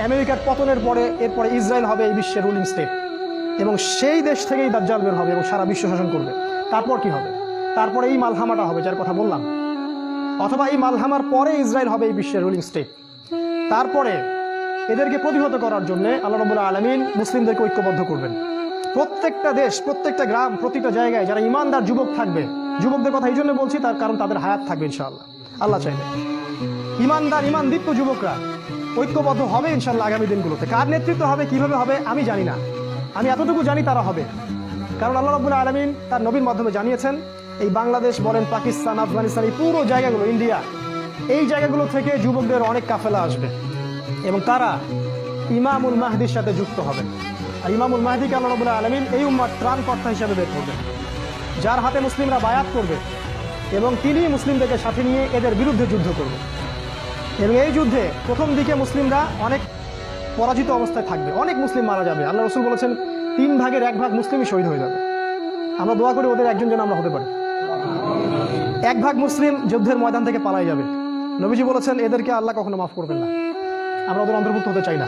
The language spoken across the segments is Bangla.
আমেরিকার পতনের পরে এরপরে ইসরায়েল হবে এই বিশ্বের রুলিং স্টেট, এবং সেই দেশ থেকেই দাজ্জাল বের হবে এবং সারা বিশ্ব শাসন করবে। তারপর কি হবে? তারপরে এই মালহামাটা হবে যার কথা বললাম, অথবা এই মালহামার পরে ইসরায়েল হবে এই বিশ্বের রুলিং স্টেট। তারপরে এদেরকে প্রতিহত করার জন্য আল্লাহ রাব্বুল আলামিন মুসলিমদেরকে ঐক্যবদ্ধ করবেন। প্রত্যেকটা দেশ, প্রত্যেকটা গ্রাম, প্রতিটা জায়গায় যারা ইমানদার যুবক থাকবে, যুবকদের কথা এই জন্য বলছি তার কারণ তাদের হায়াত থাকবে ইনশাআল্লাহ, আল্লাহ চাইবে। ইমানদার ইমানদীপ্ত যুবকরা ঐক্যবদ্ধ হবে ইনশাআল্লাহ আগামী দিনগুলোতে। কার নেতৃত্ব হবে, কিভাবে হবে আমি জানি না, আমি এতটুকু জানি তারা হবে। কারণ আল্লাহ রাব্বুল আলামিন তার নবীর মাধ্যমে জানিয়েছেন এই বাংলাদেশ বলেন, পাকিস্তান, আফগানিস্তান, এই পুরো জায়গাগুলো, ইন্ডিয়া, এই জায়গাগুলো থেকে যুবকদের অনেক কাফেলা আসবে এবং তারা ইমামুল মাহদির সাথে যুক্ত হবে। আর ইমামুল মাহদিকে আল্লাহ রাব্বুল আলামিন এই উম্মার ত্রাণকর্তা হিসেবে বের করবেন, যার হাতে মুসলিমরা বায়াত করবে এবং তিনি মুসলিমদেরকে সাথে নিয়ে এদের বিরুদ্ধে যুদ্ধ করবে। এবং এই যুদ্ধে প্রথম দিকে মুসলিমরা অনেক পরাজিত অবস্থায় থাকবে, অনেক মুসলিম মারা যাবে। আল্লাহ রাসূল বলেছেন 3 ভাগের 1 ভাগ মুসলিমই শহীদ হয়ে যাবে। আমরা দোয়া করি ওদের একজন যেন আমরা হতে পারি। 1 ভাগ মুসলিম যুদ্ধের ময়দান থেকে পালাই যাবে। নবীজি বলেছেন এদেরকে আল্লাহ কখনো মাফ করবেন না, আমরা ওদের অন্তর্ভুক্ত হতে চাই না।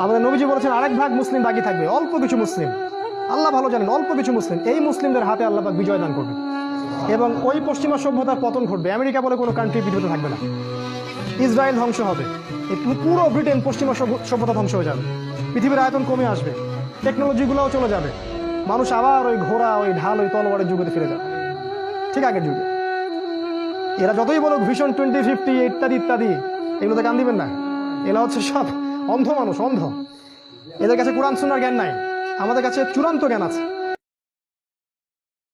আমাদের নবীজি বলেছেন 2 ভাগ মুসলিম বাকি থাকবে, অল্প কিছু মুসলিম, আল্লাহ ভালো জানেন, অল্প কিছু মুসলিম, এই মুসলিমদের হাতে আল্লাহ পাক বিজয় দান করবেন এবং ওই পশ্চিমা সভ্যতার পতন ঘটবে। আমেরিকা বলে কোনো কান্ট্রি পৃথিবীতে থাকবে না, ইসরায়েল ধ্বংস হবে, এই পুরো ব্রিটেন পশ্চিমা সভ্যতা ধ্বংস হয়ে যাবে, পৃথিবীর আয়তন কমে আসবে, টেকনোলজিগুলোও চলে যাবে, মানুষ আবার ওই ঘোড়া, ওই ঢাল, ওই তলোয়ারের যুগে ফিরে যাবে, ঠিক আগের যুগে। এরা যতই বলুক ভিশন 2050 ইত্যাদি ইত্যাদি, এগুলোতে কান দিবেন না। এরা হচ্ছে সব অন্ধ মানুষ, অন্ধ। এদের কাছে কোরআন সুন্নাহর জ্ঞান নাই, আমাদের কাছে চূড়ান্ত জ্ঞান আছে।